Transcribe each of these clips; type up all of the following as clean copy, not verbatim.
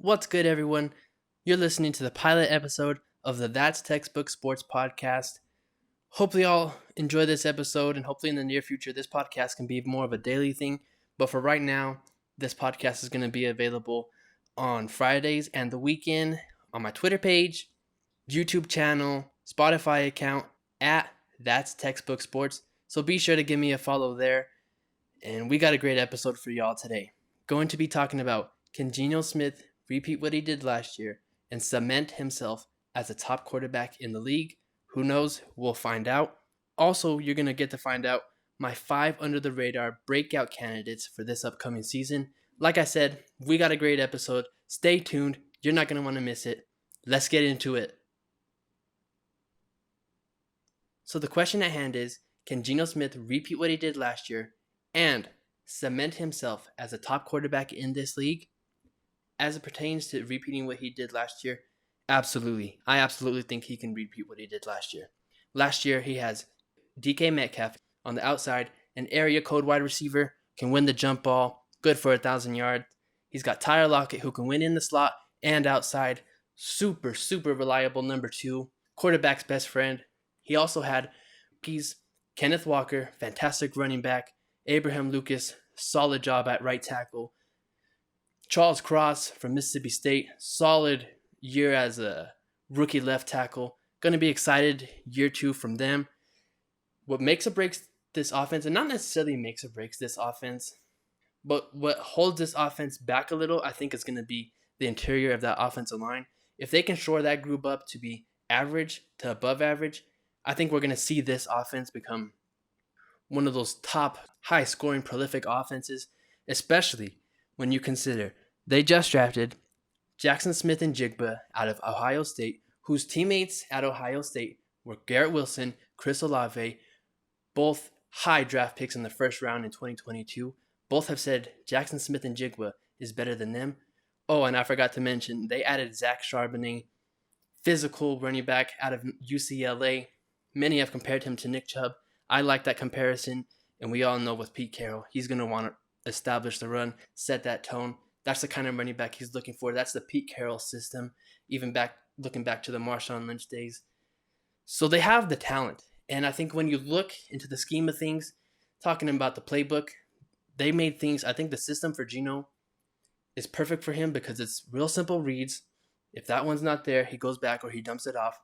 What's good, everyone? You're listening to the pilot episode of the That's Textbook Sports podcast. Hopefully, y'all enjoy this episode, and hopefully, in the near future, this podcast can be more of a daily thing. But for right now, this podcast is going to be available on Fridays and the weekend on my Twitter page, YouTube channel, Spotify account at That's Textbook Sports. So be sure to give me a follow there. And we got a great episode for y'all today. Going to be talking about, can Geno Smith repeat what he did last year and cement himself as a top quarterback in the league? Who knows? We'll find out. Also, you're going to get to find out my 5 under-the-radar breakout candidates for this upcoming season. Like I said, we got a great episode. Stay tuned. You're not going to want to miss it. Let's get into it. So the question at hand is, can Geno Smith repeat what he did last year and cement himself as a top quarterback in this league? As it pertains to repeating what he did last year, absolutely. I absolutely think he can repeat what he did last year. Last year, he has DK Metcalf on the outside, an area code wide receiver, can win the jump ball, good for 1,000 yards. He's got Tyler Lockett, who can win in the slot and outside. Super reliable number 2, quarterback's best friend. He also had rookies, Kenneth Walker, fantastic running back, Abraham Lucas, solid job at right tackle, Charles Cross from Mississippi State, solid year as a rookie left tackle. Going to be excited year 2 from them. What makes or breaks this offense, and not necessarily makes or breaks this offense, but what holds this offense back a little, I think is going to be the interior of that offensive line. If they can shore that group up to be average to above average, I think we're going to see this offense become one of those top high-scoring, prolific offenses, especially when you consider they just drafted Jackson Smith and Jigba out of Ohio State, whose teammates at Ohio State were Garrett Wilson, Chris Olave, both high draft picks in the first round in 2022. Both have said Jackson Smith and Jigba is better than them. Oh, and I forgot to mention, they added Zach Charbonnet, physical running back out of UCLA. Many have compared him to Nick Chubb. I like that comparison, and we all know with Pete Carroll, he's going to want to establish the run, set that tone. That's the kind of running back he's looking for. That's the Pete Carroll system, even looking back to the Marshawn Lynch days. So they have the talent, and I think when you look into the scheme of things, talking about the playbook, they made things, I think the system for Geno is perfect for him because it's real simple reads. If that one's not there, he goes back or he dumps it off.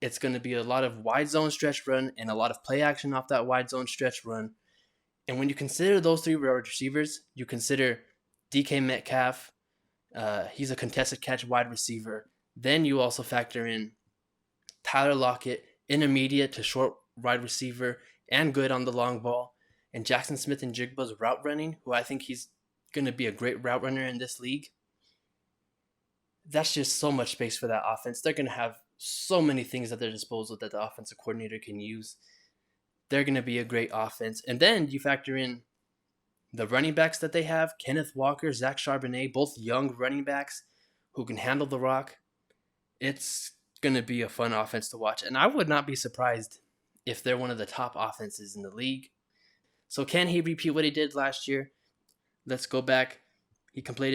It's going to be a lot of wide zone stretch run and a lot of play action off that wide zone stretch run. And when you consider those 3 wide receivers, you consider DK Metcalf, he's a contested catch wide receiver. Then you also factor in Tyler Lockett, intermediate to short wide receiver and good on the long ball. And Jackson Smith and Jigba's route running, who I think he's going to be a great route runner in this league. That's just so much space for that offense. They're going to have so many things at their disposal that the offensive coordinator can use. They're going to be a great offense. And then you factor in the running backs that they have, Kenneth Walker, Zach Charbonnet, both young running backs who can handle the rock. It's going to be a fun offense to watch. And I would not be surprised if they're one of the top offenses in the league. So can he repeat what he did last year? Let's go back.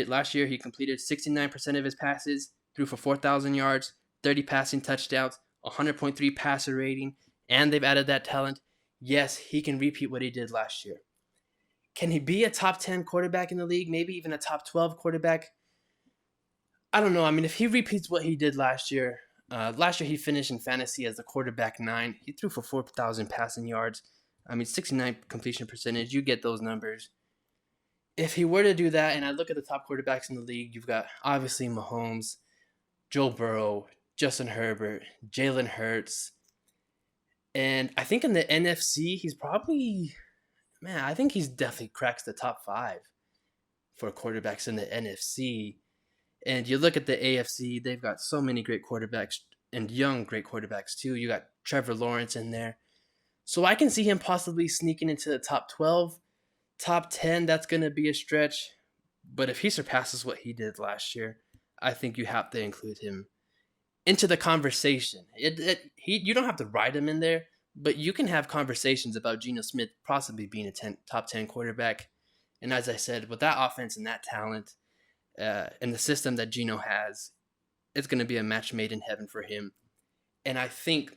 Last year, he completed 69% of his passes, threw for 4,000 yards, 30 passing touchdowns, 100.3 passer rating, and they've added that talent. Yes, he can repeat what he did last year. Can he be a top 10 quarterback in the league? Maybe even a top 12 quarterback? I don't know. I mean, if he repeats what he did last year he finished in fantasy as the quarterback 9. He threw for 4,000 passing yards. 69 completion percentage. You get those numbers. If he were to do that, and I look at the top quarterbacks in the league, you've got obviously Mahomes, Joe Burrow, Justin Herbert, Jalen Hurts. And I think in the NFC, I think he's definitely cracks the top 5 for quarterbacks in the NFC. And you look at the AFC, they've got so many great quarterbacks and young great quarterbacks too. You got Trevor Lawrence in there. So I can see him possibly sneaking into the top 12, top 10. That's going to be a stretch. But if he surpasses what he did last year, I think you have to include him into the conversation. You don't have to write him in there, but you can have conversations about Geno Smith possibly being a top 10 quarterback. And as I said, with that offense and that talent, and the system that Geno has, it's going to be a match made in heaven for him. And I think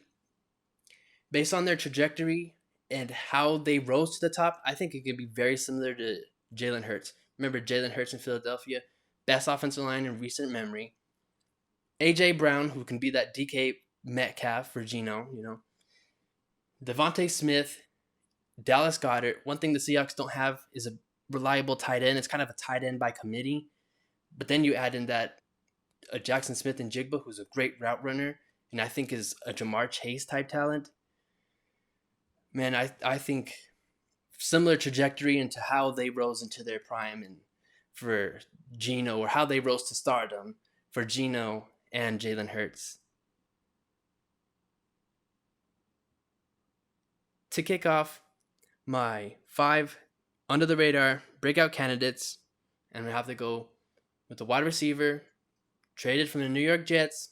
based on their trajectory and how they rose to the top, I think it could be very similar to Jalen Hurts. Remember Jalen Hurts in Philadelphia? Best offensive line in recent memory. A.J. Brown, who can be that DK Metcalf for Geno, Devontae Smith, Dallas Goedert. One thing the Seahawks don't have is a reliable tight end. It's kind of a tight end by committee. But then you add in that Jackson Smith and Jigba, who's a great route runner, and I think is a Jamar Chase type talent. Man, I think similar trajectory into how they rose into their prime and for Geno, or how they rose to stardom for Geno and Jalen Hurts. To kick off my 5 under the radar breakout candidates, and we have to go with the wide receiver traded from the New York Jets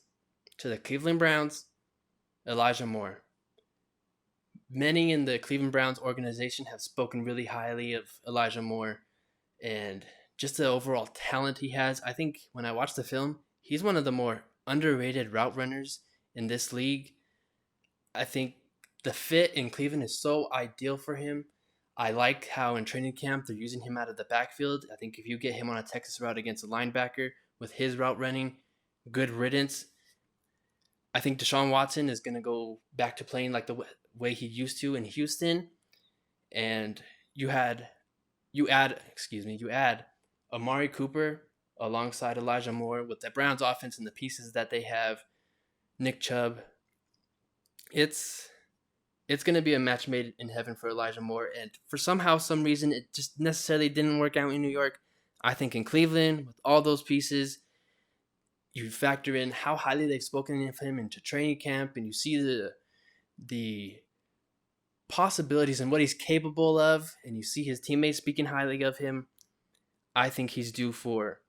to the Cleveland Browns, Elijah Moore. Many in the Cleveland Browns organization have spoken really highly of Elijah Moore and just the overall talent he has. I think when I watched the film, he's one of the more underrated route runners in this league. I think the fit in Cleveland is so ideal for him. I like how in training camp they're using him out of the backfield. I think if you get him on a Texas route against a linebacker with his route running, good riddance. I think Deshaun Watson is going to go back to playing like the way he used to in Houston. And you add Amari Cooper alongside Elijah Moore with the Browns offense and the pieces that they have, Nick Chubb. It's going to be a match made in heaven for Elijah Moore. And for some reason, it just necessarily didn't work out in New York. I think in Cleveland, with all those pieces, you factor in how highly they've spoken of him into training camp, and you see the possibilities and what he's capable of, and you see his teammates speaking highly of him. I think he's due for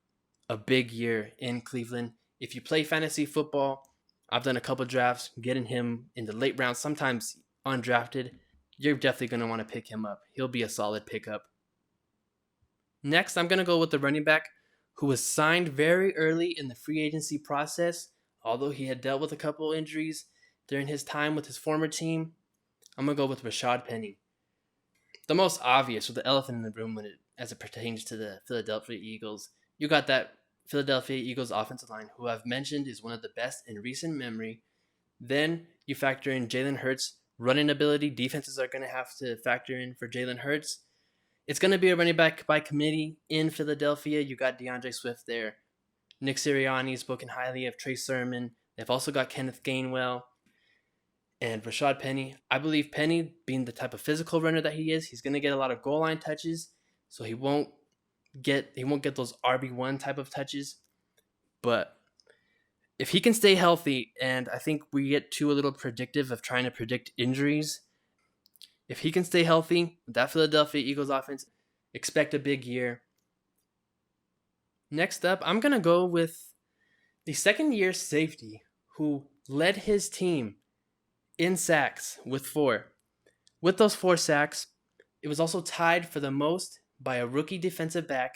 a big year in Cleveland. If you play fantasy football, I've done a couple drafts, getting him in the late rounds, sometimes undrafted. You're definitely going to want to pick him up. He'll be a solid pickup. Next, I'm going to go with the running back who was signed very early in the free agency process, although he had dealt with a couple injuries during his time with his former team. I'm going to go with Rashad Penny. The most obvious, with the elephant in the room as it pertains to the Philadelphia Eagles. You got that Philadelphia Eagles offensive line, who I've mentioned is one of the best in recent memory. Then you factor in Jalen Hurts' running ability. Defenses are going to have to factor in for Jalen Hurts. It's going to be a running back by committee in Philadelphia. You got DeAndre Swift there. Nick Sirianni spoken highly of Trey Sermon. They've also got Kenneth Gainwell and Rashad Penny. I believe Penny, being the type of physical runner that he is, he's going to get a lot of goal line touches, so he won't get those RB1 type of touches. But if he can stay healthy, and I think we get too a little predictive of trying to predict injuries, if he can stay healthy, that Philadelphia Eagles offense, expect a big year. Next up, I'm going to go with the second-year safety who led his team in sacks with 4. With those 4 sacks, it was also tied for the most by a rookie defensive back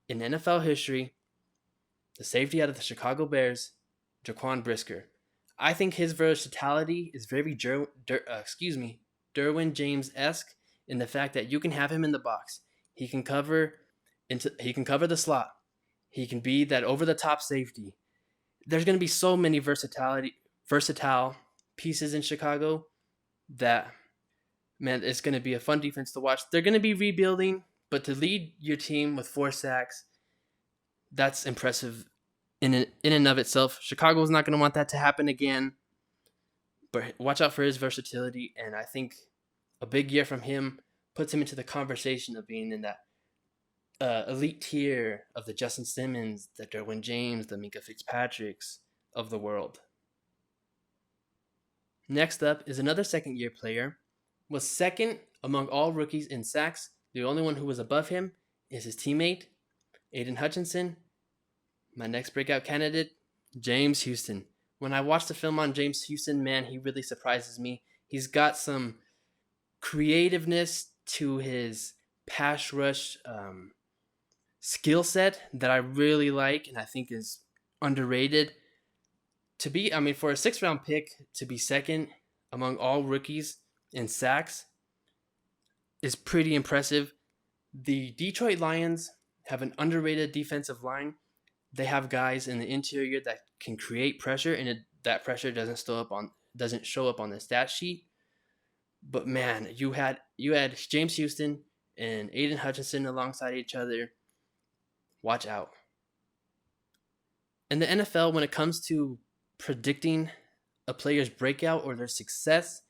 in NFL history, the safety out of the Chicago Bears, Jaquan Brisker. I think his versatility is very Derwin James-esque in the fact that you can have him in the box. He can cover the slot. He can be that over-the-top safety. There's going to be so many versatile pieces in Chicago that, man, it's going to be a fun defense to watch. They're going to be rebuilding, but to lead your team with 4 sacks, that's impressive in and of itself. Chicago is not going to want that to happen again. But watch out for his versatility, and I think a big year from him puts him into the conversation of being in that elite tier of the Justin Simmons, the Derwin James, the Minka Fitzpatricks of the world. Next up is another second-year player, was second among all rookies in sacks. The only one who was above him is his teammate, Aiden Hutchinson. My next breakout candidate, James Houston. When I watched the film on James Houston, man, he really surprises me. He's got some creativeness to his pass rush skill set that I really like and I think is underrated. For a 6th-round pick to be second among all rookies in sacks is pretty impressive. The Detroit Lions have an underrated defensive line. They have guys in the interior that can create pressure, and that pressure doesn't show up on the stat sheet. But man, you had James Houston and Aiden Hutchinson alongside each other. Watch out. In the NFL, when it comes to predicting a player's breakout or their success,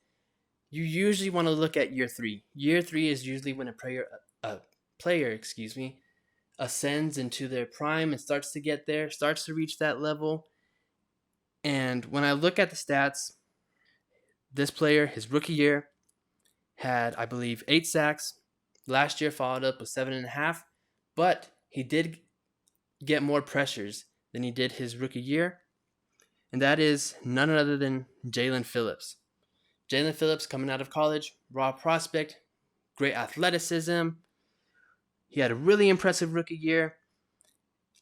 you usually want to look at year 3. Year 3 is usually when a player ascends into their prime and starts to reach that level. And when I look at the stats, this player, his rookie year, had, I believe, 8 sacks. Last year followed up with 7.5, but he did get more pressures than he did his rookie year, and that is none other than Jalen Phillips. Jalen Phillips, coming out of college, raw prospect, great athleticism. He had a really impressive rookie year.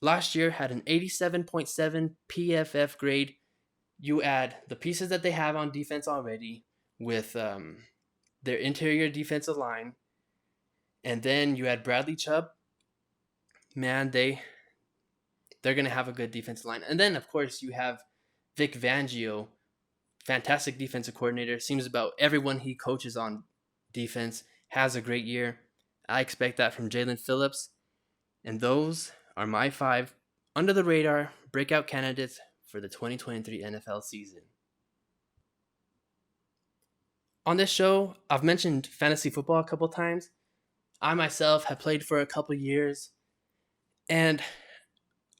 Last year had an 87.7 PFF grade. You add the pieces that they have on defense already with their interior defensive line, and then you add Bradley Chubb. Man, they're going to have a good defensive line. And then, of course, you have Vic Fangio, fantastic defensive coordinator. Seems about everyone he coaches on defense has a great year. I expect that from Jalen Phillips. And those are my 5 under-the-radar breakout candidates for the 2023 NFL season. On this show, I've mentioned fantasy football a couple times. I myself have played for a couple years. And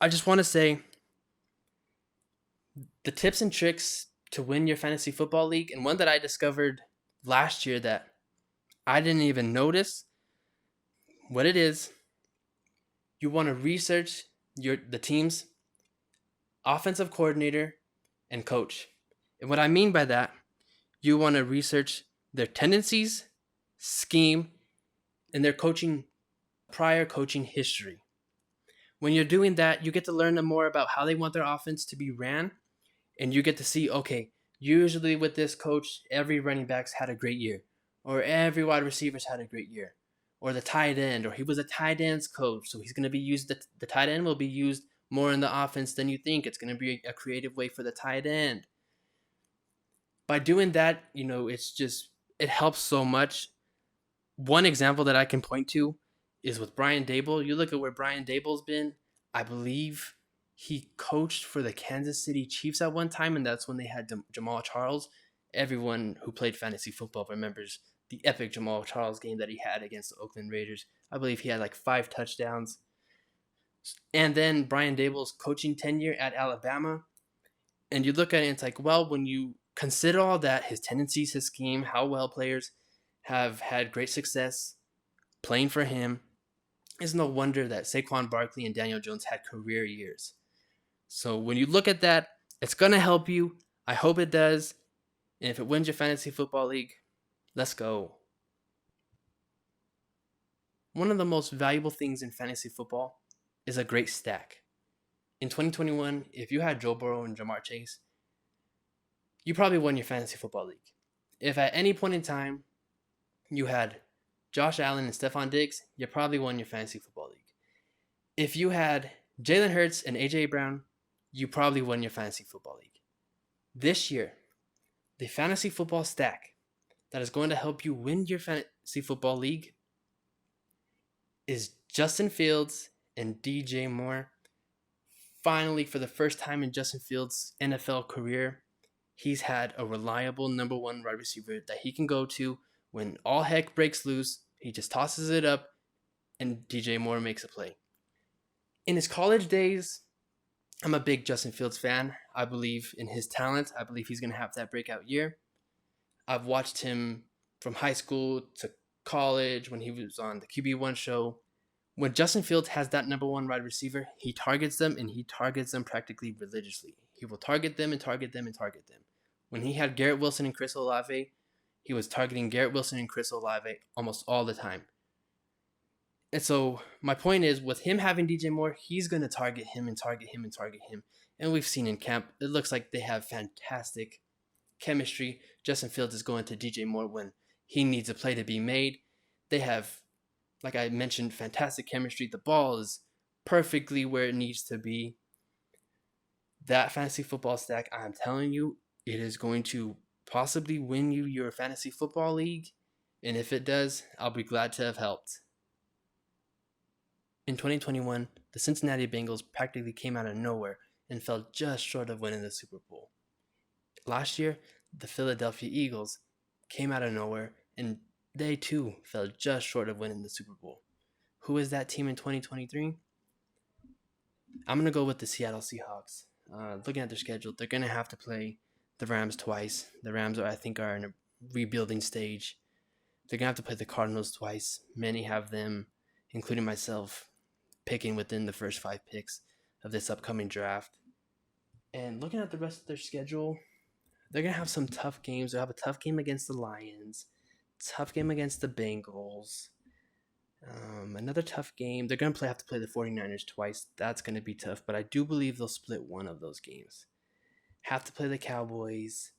I just want to say the tips and tricks to win your fantasy football league, and one that I discovered last year that I didn't even notice what it is. You want to research the team's offensive coordinator and coach. And what I mean by that, you want to research their tendencies, scheme, and their prior coaching history. When you're doing that, you get to learn more about how they want their offense to be ran, and you get to see, okay, usually with this coach, every running back's had a great year, or every wide receiver's had a great year, or the tight end, or he was a tight ends coach, so he's going to be used, the tight end will be used more in the offense than you think. It's going to be a creative way for the tight end. By doing that, it helps so much. One example that I can point to is with Brian Daboll. You look at where Brian Daboll's been. I believe he coached for the Kansas City Chiefs at one time, and that's when they had Jamal Charles. Everyone who played fantasy football remembers the epic Jamal Charles game that he had against the Oakland Raiders. I believe he had like 5 touchdowns. And then Brian Daboll's coaching tenure at Alabama. And you look at it and it's like, well, when you consider all that, his tendencies, his scheme, how well players have had great success playing for him, it's no wonder that Saquon Barkley and Daniel Jones had career years. So when you look at that, it's going to help you. I hope it does. And if it wins your fantasy football league, let's go. One of the most valuable things in fantasy football is a great stack. In 2021, if you had Joe Burrow and Jamar Chase, you probably won your fantasy football league. If at any point in time you had Josh Allen and Stephon Diggs, you probably won your fantasy football league. If you had Jalen Hurts and A.J. Brown, you probably won your fantasy football league. This year, the fantasy football stack that is going to help you win your fantasy football league is Justin Fields and DJ Moore. Finally, for the first time in Justin Fields' NFL career, he's had a reliable number 1 wide receiver that he can go to when all heck breaks loose. He just tosses it up and DJ Moore makes a play. In his college days, I'm a big Justin Fields fan. I believe in his talent. I believe he's going to have that breakout year. I've watched him from high school to college when he was on the QB1 show. When Justin Fields has that number 1 wide receiver, he targets them, and he targets them practically religiously. He will target them and target them and target them. When he had Garrett Wilson and Chris Olave, he was targeting Garrett Wilson and Chris Olave almost all the time. And so my point is, with him having DJ Moore, he's going to target him and target him and target him. And we've seen in camp, it looks like they have fantastic chemistry. Justin Fields is going to DJ Moore when he needs a play to be made. They have, like I mentioned, fantastic chemistry. The ball is perfectly where it needs to be. That fantasy football stack, I'm telling you, it is going to possibly win you your fantasy football league. And if it does, I'll be glad to have helped. In 2021, the Cincinnati Bengals practically came out of nowhere and fell just short of winning the Super Bowl. Last year, the Philadelphia Eagles came out of nowhere and they too fell just short of winning the Super Bowl. Who is that team in 2023? I'm going to go with the Seattle Seahawks. Looking at their schedule, they're going to have to play the Rams twice. The Rams, I think, are in a rebuilding stage. They're going to have to play the Cardinals twice. Many have them, including myself, picking within the first 5 picks of this upcoming draft. And looking at the rest of their schedule, they're going to have some tough games. They'll have a tough game against the Lions, tough game against the Bengals, another tough game. They're going to have to play the 49ers twice. That's going to be tough, but I do believe they'll split one of those games. Have to play the Cowboys.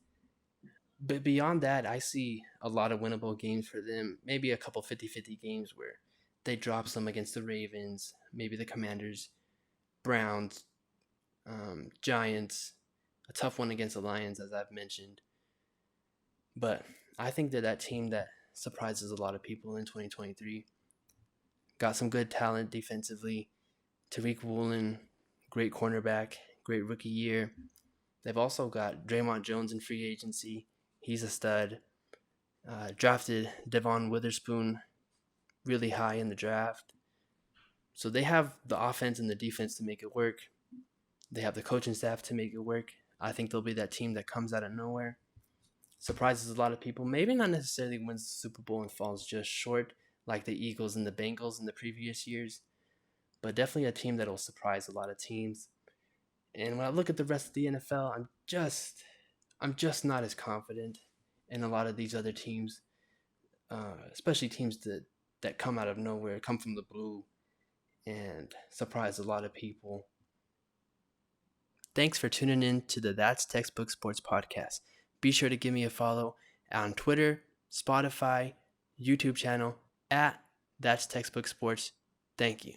But beyond that, I see a lot of winnable games for them. Maybe a couple 50-50 games where they drop some against the Ravens, maybe the Commanders, Browns, Giants, a tough one against the Lions, as I've mentioned. But I think they're that team that surprises a lot of people in 2023. Got some good talent defensively. Tariq Woolen, great cornerback, great rookie year. They've also got Draymond Jones in free agency. He's a stud. Drafted Devon Witherspoon really high in the draft. So they have the offense and the defense to make it work. They have the coaching staff to make it work. I think they'll be that team that comes out of nowhere, surprises a lot of people, maybe not necessarily wins the Super Bowl and falls just short like the Eagles and the Bengals in the previous years, but definitely a team that'll surprise a lot of teams. And when I look at the rest of the NFL, I'm just not as confident in a lot of these other teams, especially teams that come out of nowhere, come from the blue, and surprise a lot of people. Thanks for tuning in to the That's Textbook Sports podcast. Be sure to give me a follow on Twitter, Spotify, YouTube channel at That's Textbook Sports. Thank you.